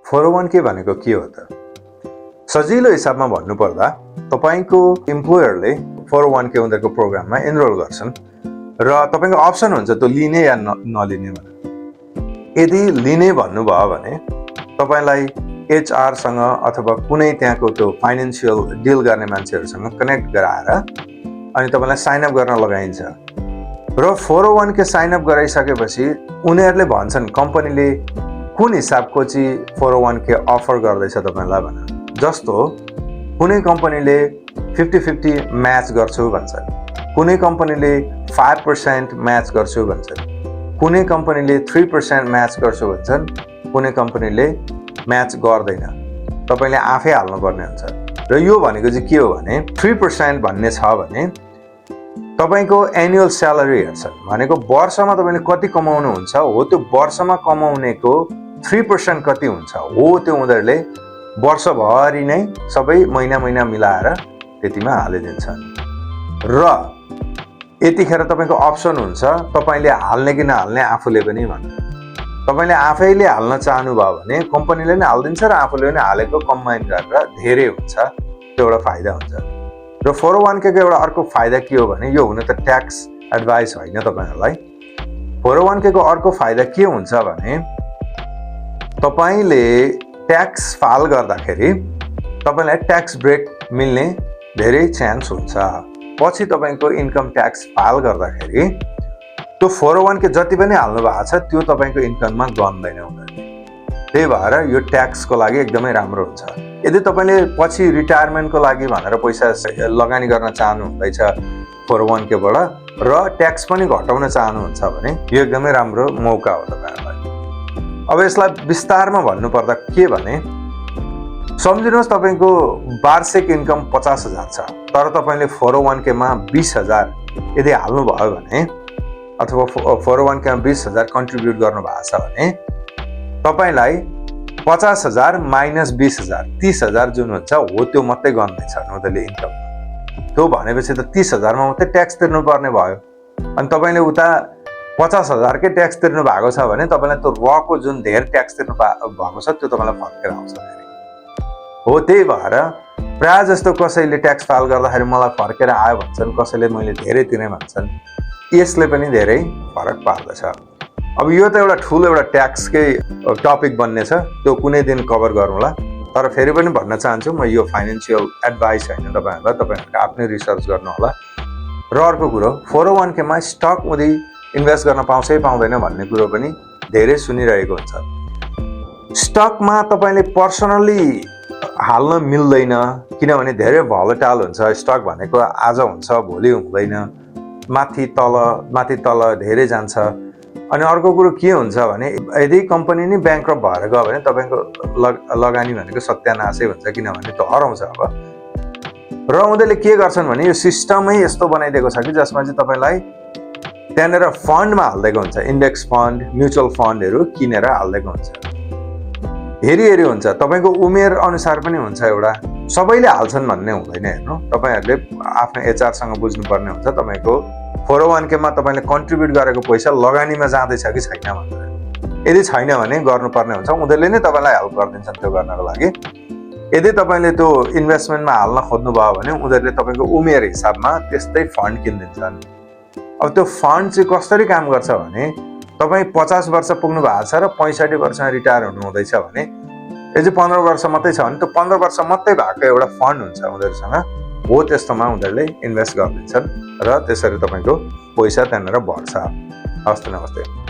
401k भनेको के हो त? सजिलो हिसाबमा भन्नुपर्दा तपाईको इम्प्लोयरले 401k उनीहरूको प्रोग्राममा एनरोल गर्छन् र तपाईको अप्सन हुन्छ त्यो लिने या नलिने भनेर। यदि लिने भन्नुभयो भने तपाईलाई HR सँग अथवा कुनै त्यहाँको त्यो फाइनान्शियल डिल गर्ने मान्छेहरूसँग कनेक्ट गराएर अनि तपाईलाई साइन अप गर्न लगाइन्छ र 401k साइन अप गराइसकेपछि उनीहरूले भन्छन् कम्पनीले कुन हिसाबको चाहिँ 401k अफर गर्दैछ तपाईलाई भनेर। जस्तो कुनै कम्पनीले 50-50 म्याच गर्छु भन्छन्, कुनै कम्पनीले 5% म्याच गर्छु भन्छन्, कुनै कम्पनीले 3% म्याच गर्छु भन्छन्, कुनै कम्पनीले म्याच गर्दैन। तपाईले आफै हाल्नुपर्ने हुन्छ। र यो भनेको चाहिँ के हो भने 3% भन्ने छ भने तपाईको एनुअल स्यालेरी हेर्छन् भनेको वर्षमा तपाईले कति कमाउनुहुन्छ हो, त्यो वर्षमा कमाउनेको 3% कति हुन्छ हो, त्यो उनीहरूले वर्षभरि नै सबै महिना मिलाएर त्यतिमा हालिदिन्छन्। र यतिखेर तपाईको अप्सन हुन्छ तपाईले हाल्ने कि नहाल्ने आफूले पनि भन्नु। तपाईले आफैले हाल्न चाहनुभयो भने कम्पनीले नै हालिदिन्छ र आफूले पनि हालेको कम्बाइन गरेर धेरै हुन्छ, त्यो एउटा फाइदा हुन्छ। र 401k को एउटा अर्को फाइदा के हो भने यो हुन त ट्याक्स एडभाइस होइन तपाईहरुलाई। 401k को अर्को फाइदा के हुन्छ भने तपाईले ट्याक्स फाइल गर्दाखेरि तपाईलाई ट्याक्स ब्रेक मिल्ने धेरै चान्स हुन्छ। पछि तपाईको इन्कम ट्याक्स फाइल गर्दाखेरि त्यो 401k जति पनि हाल्नु भएको छ त्यो तपाईको इन्कममा गन्दैन उनीहरूले। त्यही भएर यो ट्याक्सको लागि एकदमै राम्रो हुन्छ। यदि तपाईले पछि रिटायरमेन्टको लागि भनेर पैसा लगानी गर्न चाहनु हुँदैछ 401k बाट र ट्याक्स पनि घटाउन चाहनुहुन्छ भने यो एकदमै राम्रो मौका हो तपाईहरुलाई। अब यसलाई विस्तारमा भन्नुपर्दा के भने सम्झिनुहोस् तपाईको वार्षिक इन्कम 50,000 छ तर तपाईले 401k मा 20,000 यदि हाल्नु भयो भने अथवा 401k मा 20,000 कन्ट्रिब्युट गर्नु भएको छ भने तपाईलाई 50,000 माइनस 20,000 30,000 जुन हुन्छ हो त्यो मात्रै गन्दैछ उनीहरूले इन्कम। त्यो भनेपछि त 30,000 मा मात्रै ट्याक्स तिर्नु पर्ने भयो। अनि तपाईले उता 50,000 कै ट्याक्स तिर्नु भएको छ भने तपाईलाई त्यो रको जुन धेरै ट्याक्स तिर्नु भएको छ त्यो तपाईलाई फर्केर आउँछ हो। त्यही भएर प्राय जस्तो कसैले ट्याक्स फाइल गर्दाखेरि मलाई फर्केर आयो भन्छन्, कसैले मैले धेरै तिरे भन्छन्। यसले पनि धेरै फरक पार्दछ। अब यो त एउटा ठुलो एउटा ट्याक्सकै टपिक बन्ने छ, त्यो कुनै दिन कभर गरौँला। तर फेरि पनि भन्न चाहन्छु म यो फाइनान्शियल एडभाइस होइन तपाईहरुलाई, तपाईहरुले आफ्नै रिसर्च गर्नु होला। र अर्को कुरो 401k मा स्टक उदी इन्भेस्ट गर्न पाउँछ पाउँदैन भन्ने कुरो पनि धेरै सुनिरहेको हुन्छ। स्टकमा तपाईले पर्सनली हाल्न मिल्दैन किनभने धेरै भोलेटाइल हुन्छ। स्टक भनेको आज हुन्छ भोलि हुँदैन, माथि तल धेरै जान्छ। अनि अर्को कुरो के हुन्छ भने यदि कम्पनी नै ब्याङ्क्रप्ट भएर गयो भने तपाईको लगानी भनेको सत्यानाशै हुन्छ किनभने त्यो हराउँछ अब। र उनीहरूले के गर्छन् भने यो सिस्टमै यस्तो बनाइदिएको छ कि जसमा चाहिँ तपाईलाई त्यहाँनिर फन्डमा हाल्दिएको हुन्छ, इन्डेक्स फन्ड म्युचुअल फन्डहरू किनेर हाल्दिएको हुन्छ। हेरी हुन्छ, तपाईको उमेर अनुसार पनि हुन्छ। एउटा सबैले हाल्छन् भन्ने हुँदैन। हेर्नु तपाईहरुले आफ्नो HR सँग बुझ्नुपर्ने हुन्छ तपाईको 401k मा तपाईले कन्ट्रिब्युट गरेको पैसा लगानीमा जाँदैछ कि छैन भनेर। यदि छैन भने गर्नुपर्ने हुन्छ, उनीहरूले नै तपाईलाई हेल्प गरिदिन्छन् त्यो गर्नको लागि। यदि तपाईले त्यो इन्भेस्टमेन्टमा हाल्न खोज्नु भयो भने उनीहरूले तपाईको उमेर हिसाबमा त्यस्तै फन्ड किनिदिन्छन्। अब त्यो फन्ड चाहिँ कसरी काम गर्छ भने तपाई 50 वर्ष पुग्नु भएको छ र 65 वर्षमा रिटायर हुनु हुँदैछ भने यदि 15 वर्ष मात्रै छ भने त्यो 15 वर्ष मात्रै भएको एउटा फन्ड हुन्छ उनीहरुसँग हो, त्यस्तोमा उनीहरूले इन्भेस्ट गरिदिन्छन् र त्यसरी तपाईको पैसा त्यहाँनिर बढ्छ। हस्त नमस्ते।